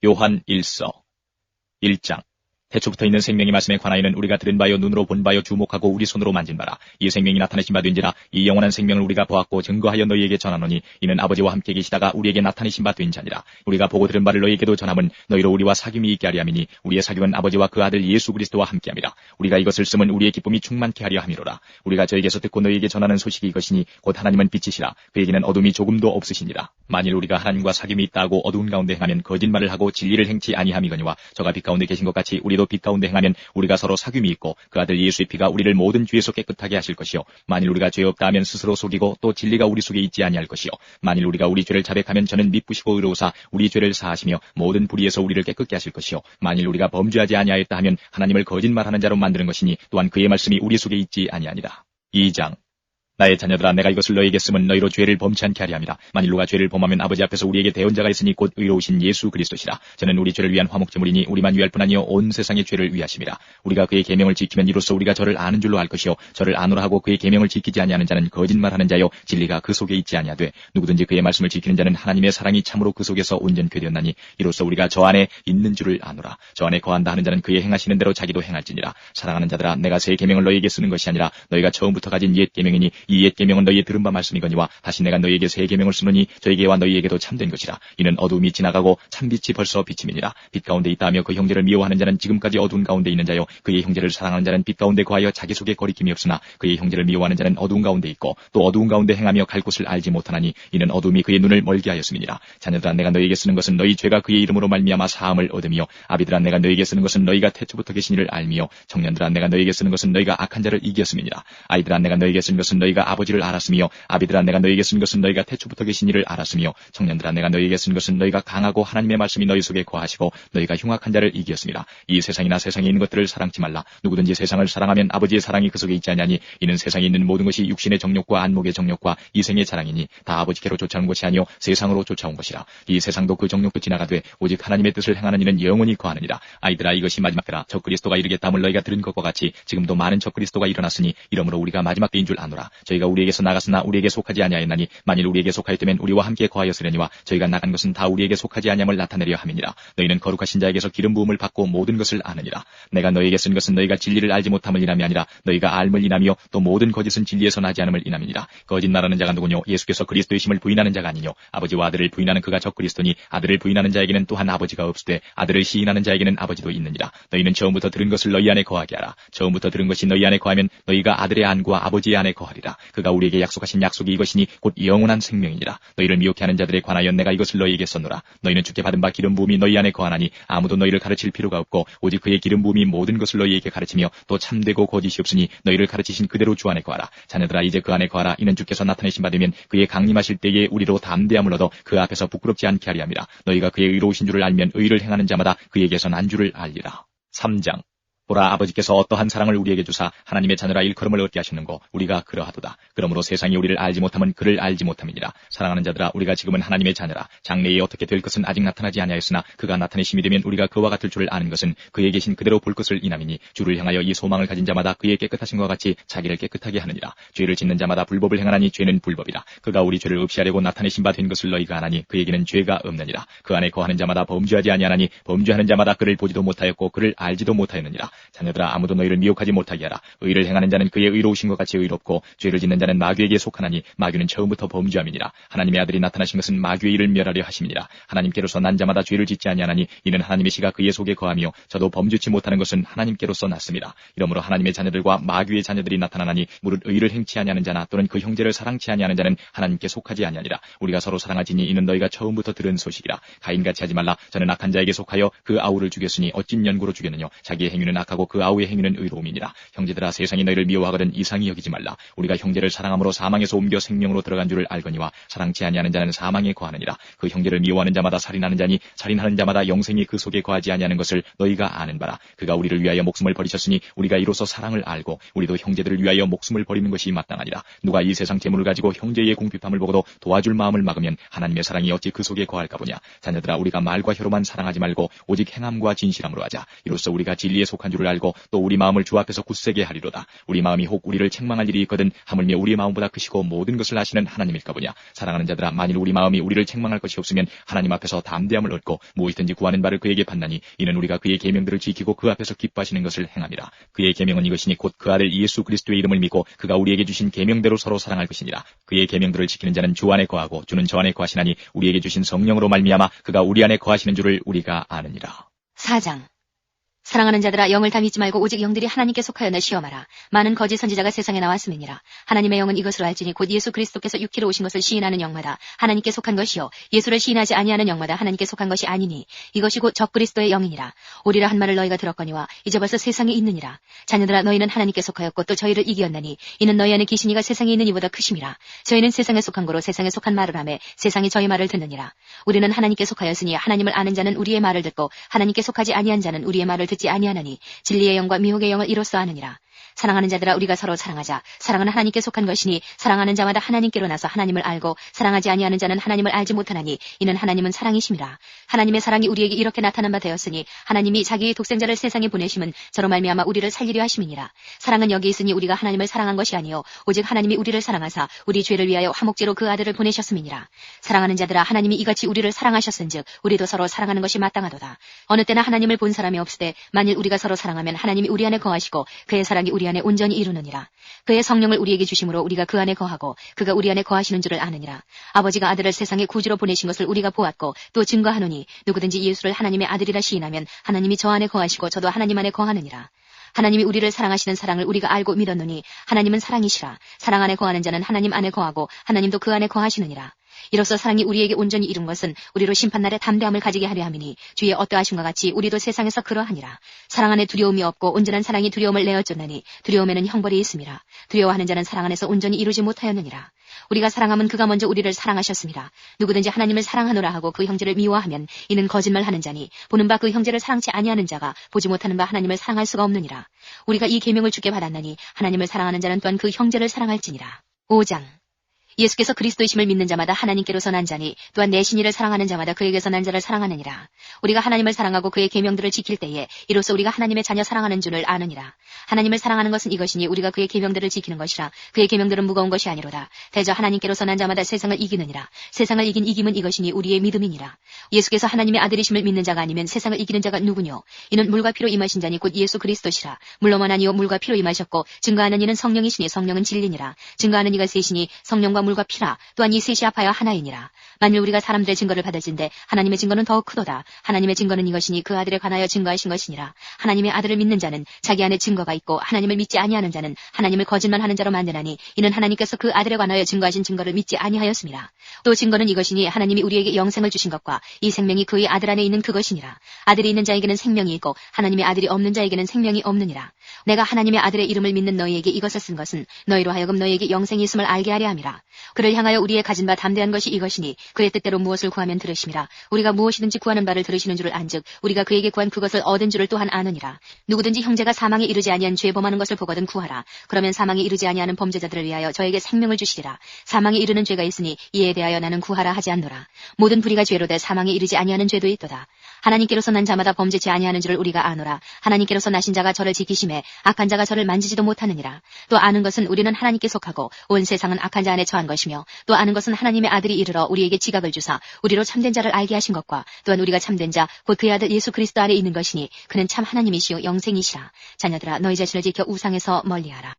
요한 1서 1장. 태초부터 있는 생명의 말씀에 관하여는 우리가 들은 바요 눈으로 본 바요 주목하고 우리 손으로 만진 바라. 이 생명이 나타내신 바 된지라. 이 영원한 생명을 우리가 보았고 증거하여 너희에게 전하노니 이는 아버지와 함께 계시다가 우리에게 나타내신 바 된 자니라. 우리가 보고 들은 바를 너희에게도 전함은 너희로 우리와 사귐이 있게 하려 함이니 우리의 사귐은 아버지와 그 아들 예수 그리스도와 함께 함이라. 우리가 이것을 쓰면 우리의 기쁨이 충만케 하려 함이로라. 우리가 저에게서 듣고 너희에게 전하는 소식이 이것이니 곧 하나님은 빛이시라. 그에게는 어둠이 조금도 없으시니라. 만일 우리가 하나님과 사귐이 있다 하고 어두운 가운데 행하면 거짓말을 하고 진리를 행치 아니함이거니와 저가 빛 가운데 계신 것 같이 우리도 빛 가운데 행하면 우리가 서로 사귐이 있고 그 아들 예수의 피가 우리를 모든 죄에서 깨끗하게 하실 것이요 만일 우리가 죄 없다 하면 스스로 속이고 또 진리가 우리 속에 있지 아니할 것이요 만일 우리가 우리 죄를 자백하면 저는 미쁘시고 의로우사 우리 죄를 사하시며 모든 불의에서 우리를 깨끗게 하실 것이요 만일 우리가 범죄하지 아니하였다 하면 하나님을 거짓말하는 자로 만드는 것이니 또한 그의 말씀이 우리 속에 있지 아니하니라. 2장. 나의 자녀들아 내가 이것을 너희에게 쓰면 너희로 죄를 범치 않게 하려 함이라. 만일 누가 죄를 범하면 아버지 앞에서 우리에게 대언자가 있으니 곧 의로우신 예수 그리스도시라. 저는 우리 죄를 위한 화목제물이니 우리만 위할 뿐 아니요 온 세상의 죄를 위하심이라. 우리가 그의 계명을 지키면 이로써 우리가 저를 아는 줄로 알 것이요 저를 아노라 하고 그의 계명을 지키지 아니하는 자는 거짓말하는 자요 진리가 그 속에 있지 아니하되 누구든지 그의 말씀을 지키는 자는 하나님의 사랑이 참으로 그 속에서 온전케 되었나니 이로써 우리가 저 안에 있는 줄을 아노라. 저 안에 거한다 하는 자는 그의 행하시는 대로 자기도 행할지니라. 사랑하는 자들아 내가 새 계명을 너희에게 쓰는 것이 아니라 너희가 처음부터 가진 옛 계명이니 이 옛 계명은 너희의 들은 바 말씀이거니와 다시 내가 너희에게 새 계명을 쓰노니 저에게와 너희에게도 참된 것이라. 이는 어두움이 지나가고 참빛이 벌써 비침이니라. 빛 가운데 있다 하며 그 형제를 미워하는 자는 지금까지 어두운 가운데 있는 자요 그의 형제를 사랑하는 자는 빛 가운데 거하여 자기 속에 거리낌이 없으나 그의 형제를 미워하는 자는 어두운 가운데 있고 또 어두운 가운데 행하며 갈 곳을 알지 못하나니 이는 어두움이 그의 눈을 멀게 하였음이니라. 자녀들아 내가 너희에게 쓰는 것은 너희 죄가 그의 이름으로 말미암아 사함을 얻으며 아비들아 내가 너희에게 쓰는 것은 너희가 태초부터 계신 이를 알며 청년들아 내가 너희에게 쓰는 것은 너희가 악한 자를 이겼음이니라. 아이들아 내가 너희에게 쓰는 것은 너희가 아버지를 알았으며 아비들아 내가 너희에게 쓴 것은 너희가 태초부터 계신 이를 알았으며 청년들아 내가 너희에게 쓴 것은 너희가 강하고 하나님의 말씀이 너희 속에 거하시고 너희가 흉악한 자를 이겼습니다. 이 세상이나 세상에 있는 것들을 사랑치 말라. 누구든지 세상을 사랑하면 아버지의 사랑이 그 속에 있지 아니하니 이는 세상에 있는 모든 것이 육신의 정욕과 안목의 정욕과 이생의 자랑이니 다 아버지께로 쫓아온 것이 아니요 세상으로 쫓아온 것이라. 이 세상도 그 정욕도 지나가되 오직 하나님의 뜻을 행하는 이는 영원히 거하느니라. 아이들아 이것이 마지막 때라. 적 그리스도가 이르겠다함을 너희가 들은 것과 같이 지금도 많은 적 그리스도가 일어났으니 이러므로 우리가 마지막 때인 줄 아노라. 저희가 우리에게서 나갔으나 우리에게 속하지 아니하였나니 만일 우리에게 속하였다면 우리와 함께 거하였으려니와 저희가 나간 것은 다 우리에게 속하지 아니함을 나타내려 함이니라. 너희는 거룩하신 자에게서 기름 부음을 받고 모든 것을 아느니라. 내가 너희에게 쓴 것은 너희가 진리를 알지 못함을 인함이 아니라 너희가 알을 인하며 또 모든 거짓은 진리에서 나지 않음을 인함이니라. 거짓말하는 자가 누구뇨? 예수께서 그리스도의 심을 부인하는 자가 아니뇨? 아버지와 아들을 부인하는 그가 적 그리스도니 아들을 부인하는 자에게는 또한 아버지가 없으되 아들을 시인하는 자에게는 아버지도 있느니라. 너희는 처음부터 들은 것을 너희 안에 거하게 하라. 처음부터 들은 것이 너희 안에 거하면 너희가 아들의 안과 아버지의 안에 거하리라. 그가 우리에게 약속하신 약속이 이것이니 곧 영원한 생명이니라. 너희를 미혹해 하는 자들에 관하여 내가 이것을 너희에게 썼노라. 너희는 주께 받은 바 기름 부음이 너희 안에 거하나니 아무도 너희를 가르칠 필요가 없고 오직 그의 기름 부음이 모든 것을 너희에게 가르치며 또 참되고 거짓이 없으니 너희를 가르치신 그대로 주 안에 거하라. 자녀들아 이제 그 안에 거하라. 이는 주께서 나타내신 바 되면 그의 강림하실 때에 우리로 담대함을 얻어 그 앞에서 부끄럽지 않게 하리 함이라. 너희가 그의 의로우신 줄을 알면 의를 행하는 자마다 그에게서 난 줄을 알리라. 3장. 보라 아버지께서 어떠한 사랑을 우리에게 주사 하나님의 자녀라 일컬음을 얻게 하셨는고 우리가 그러하도다. 그러므로 세상이 우리를 알지 못함은 그를 알지 못함이니라. 사랑하는 자들아 우리가 지금은 하나님의 자녀라. 장래에 어떻게 될 것은 아직 나타나지 아니하였으나 그가 나타내심이 되면 우리가 그와 같을 줄을 아는 것은 그에 계신 그대로 볼 것을 인함이니 주를 향하여 이 소망을 가진 자마다 그의 깨끗하심과 같이 자기를 깨끗하게 하느니라. 죄를 짓는 자마다 불법을 행하나니 죄는 불법이라. 그가 우리 죄를 없이하려고 나타내신 바 된 것을 너희가 아나니 그에게는 죄가 없느니라. 그 안에 거하는 자마다 범죄하지 아니하나니 범죄하는 자마다 그를 보지도 못하였고 그를 알지도 못하였느니라. 자녀들아 아무도 너희를 미혹하지 못하게 하라. 의를 행하는 자는 그의 의로우신 것 같이 의롭고 죄를 짓는 자는 마귀에게 속하나니 마귀는 처음부터 범죄함이니라. 하나님의 아들이 나타나신 것은 마귀의 일을 멸하려 하심이니라. 하나님께로서 난 자마다 죄를 짓지 아니하나니 이는 하나님의 시가 그의 속에 거하며 저도 범죄치 못하는 것은 하나님께로서 났습니다. 이러므로 하나님의 자녀들과 마귀의 자녀들이 나타나나니 무릇 의를 행치 아니하는 자나 또는 그 형제를 사랑치 아니하는 자는 하나님께 속하지 아니하니라. 우리가 서로 사랑하지니 이는 너희가 처음부터 들은 소식이라. 가인같이 하지 말라. 저는 악한 자에게 속하여 그 아우를 죽였으니 어찐 연고로 죽였느냐. 자기의 행위는 악하고 그 아우의 행위는 의로움이니라. 형제들아 세상이 너희를 미워하거든 이상히 여기지 말라. 우리가 형제를 사랑함으로 사망에서 옮겨 생명으로 들어간 줄을 알거니와 사랑치 아니하는 자는 사망에 거하느니라. 그 형제를 미워하는 자마다 살인하는 자니 살인하는 자마다 영생이 그 속에 거하지 아니하는 것을 너희가 아는 바라. 그가 우리를 위하여 목숨을 버리셨으니 우리가 이로써 사랑을 알고 우리도 형제들을 위하여 목숨을 버리는 것이 마땅하니라. 누가 이 세상 재물을 가지고 형제의 궁핍함을 보고도 도와줄 마음을 막으면 하나님의 사랑이 어찌 그 속에 거할까 보냐. 자녀들아 우리가 말과 혀로만 사랑하지 말고 오직 행함과 진실함으로 하자. 이로써 우리가 진리에 속한 줄 줄을 알고 또 우리 마음을 주 앞에서 굳세게 하리로다. 우리 마음이 혹 우리를 책망할 일이 있거든 하물며 우리 마음보다 크시고 모든 것을 아시는 하나님일까 보냐. 사랑하는 자들아, 만일 우리 마음이 우리를 책망할 것이 없으면 하나님 앞에서 담대함을 얻고 무엇이든지 구하는 바를 그에게 받나니 이는 우리가 그의 계명들을 지키고 그 앞에서 기뻐하시는 것을 행함이라. 그의 계명은 이것이니 곧 그 아들 예수 그리스도의 이름을 믿고 그가 우리에게 주신 계명대로 서로 사랑할 것이니라. 그의 계명들을 지키는 자는 주 안에 거하고 주는 저 안에 거하시나니 우리에게 주신 성령으로 말미암아 그가 우리 안에 거하시는 줄을 우리가 아느니라. 4장. 사랑하는 자들아, 영을 다 믿지 말고 오직 영들이 하나님께 속하였나 시험하라. 많은 거짓 선지자가 세상에 나왔음이니라. 하나님의 영은 이것으로 알지니 곧 예수 그리스도께서 육체로 오신 것을 시인하는 영마다 하나님께 속한 것이요 예수를 시인하지 아니하는 영마다 하나님께 속한 것이 아니니 이것이 곧 적그리스도의 영이니라. 오리라 한 말을 너희가 들었거니와 이제 벌써 세상에 있느니라. 자녀들아, 너희는 하나님께 속하였고 또 저희를 이기었나니 이는 너희 안에 계신 이가 세상에 있는 이보다 크심이라. 저희는 세상에 속한 거로 세상에 속한 말을 하매 세상이 저희 말을 듣느니라. 우리는 하나님께 속하였으니 하나님을 아는 자는 우리의 말을 듣고 하나님께 속하지 아니한 자는 우리의 말을 듣지 아니하나니 진리의 영과 미혹의 영을 이로써 아느니라. 사랑하는 자들아, 우리가 서로 사랑하자. 사랑은 하나님께 속한 것이니 사랑하는 자마다 하나님께로 나서 하나님을 알고 사랑하지 아니하는 자는 하나님을 알지 못하나니 이는 하나님은 사랑이심이라. 하나님의 사랑이 우리에게 이렇게 나타난 바 되었으니 하나님이 자기의 독생자를 세상에 보내심은 저로 말미암아 우리를 살리려 하심이니라. 사랑은 여기 있으니 우리가 하나님을 사랑한 것이 아니요 오직 하나님이 우리를 사랑하사 우리 죄를 위하여 화목제로 그 아들을 보내셨음이니라. 사랑하는 자들아, 하나님이 이같이 우리를 사랑하셨은즉 우리도 서로 사랑하는 것이 마땅하도다. 어느 때나 하나님을 본 사람이 없으되 만일 우리가 서로 사랑하면 하나님이 우리 안에 거하시고 그의 사랑이 우리 안에 온전히 이루느니라. 그의 성령을 우리에게 주심으로 우리가 그 안에 거하고 그가 우리 안에 거하시는 줄을 아느니라. 아버지가 아들을 세상에 구주로 보내신 것을 우리가 보았고 또 증거하노니 누구든지 예수를 하나님의 아들이라 시인하면 하나님이 저 안에 거하시고 저도 하나님 안에 거하느니라. 하나님이 우리를 사랑하시는 사랑을 우리가 알고 믿었노니 하나님은 사랑이시라. 사랑 안에 거하는 자는 하나님 안에 거하고 하나님도 그 안에 거하시느니라. 이로써 사랑이 우리에게 온전히 이룬 것은 우리로 심판날에 담대함을 가지게 하려 함이니 주의 어떠하심과 같이 우리도 세상에서 그러하니라. 사랑 안에 두려움이 없고 온전한 사랑이 두려움을 내어쫓나니 두려움에는 형벌이 있음이라. 두려워하는 자는 사랑 안에서 온전히 이루지 못하였느니라. 우리가 사랑하면 그가 먼저 우리를 사랑하셨습니다. 누구든지 하나님을 사랑하노라 하고 그 형제를 미워하면 이는 거짓말하는 자니 보는 바 그 형제를 사랑치 아니하는 자가 보지 못하는 바 하나님을 사랑할 수가 없느니라. 우리가 이 계명을 주께 받았나니 하나님을 사랑하는 자는 또한 그 형제를 사랑할지니라. 5장. 예수께서 그리스도이심을 믿는 자마다 하나님께로서 난 자니 또한 내신 이를 사랑하는 자마다 그에게서 난 자를 사랑하느니라. 우리가 하나님을 사랑하고 그의 계명들을 지킬 때에 이로써 우리가 하나님의 자녀 사랑하는 줄을 아느니라. 하나님을 사랑하는 것은 이것이니 우리가 그의 계명들을 지키는 것이라. 그의 계명들은 무거운 것이 아니로다. 대저 하나님께로서 난 자마다 세상을 이기느니라. 세상을 이긴 이김은 이것이니 우리의 믿음이니라. 예수께서 하나님의 아들이심을 믿는 자가 아니면 세상을 이기는 자가 누구뇨? 이는 물과 피로 임하신 자니 곧 예수 그리스도시라. 물로만 아니요 물과 피로 임하셨고 증거하는 이는 성령이시니 성령은 진리니라. 증거하는 이가 셋이니 성령과 물과 피라. 또한 이 셋이 합하여 하나이니라. 만일 우리가 사람들의 증거를 받을진대 하나님의 증거는 더욱 크도다. 하나님의 증거는 이것이니 그 아들에 관하여 증거하신 것이니라. 하나님의 아들을 믿는 자는 자기 안에 증거가 있고 하나님을 믿지 아니하는 자는 하나님을 거짓말하는 자로 만드나니 이는 하나님께서 그 아들에 관하여 증거하신 증거를 믿지 아니하였습니다. 또 증거는 이것이니 하나님이 우리에게 영생을 주신 것과 이 생명이 그의 아들 안에 있는 그것이니라. 아들이 있는 자에게는 생명이 있고 하나님의 아들이 없는 자에게는 생명이 없느니라. 내가 하나님의 아들의 이름을 믿는 너희에게 이것을 쓴 것은 너희로 하여금 너희에게 영생이 있음을 알게 하려 함이라. 그를 향하여 우리의 가진 바 담대한 것이 이것이니 그의 뜻대로 무엇을 구하면 들으심이라. 우리가 무엇이든지 구하는 바를 들으시는 줄을 안즉 우리가 그에게 구한 그것을 얻은 줄을 또한 아느니라. 누구든지 형제가 사망에 이르지 아니한 죄 범하는 것을 보거든 구하라. 그러면 사망에 이르지 아니하는 범죄자들을 위하여 저에게 생명을 주시리라. 사망에 이르는 죄가 있으니 이에 대하여 나는 구하라 하지 않노라. 모든 불의가 죄로 돼 사망에 이르지 아니하는 죄도 있도다. 하나님께로서 난 자마다 범죄치 아니하는 줄을 우리가 아노라. 하나님께로서 나신 자가 저를 지키심에 악한 자가 저를 만지지도 못하느니라. 또 아는 것은 우리는 하나님께 속하고 온 세상은 악한 자 안에 처한 것이며 또 아는 것은 하나님의 아들이 이르러 우리에게 지각을 주사 우리로 참된 자를 알게 하신 것과 또한 우리가 참된 자 곧 그의 아들 예수 그리스도 안에 있는 것이니 그는 참 하나님이시요 영생이시라. 자녀들아, 너희 자신을 지켜 우상에서 멀리하라.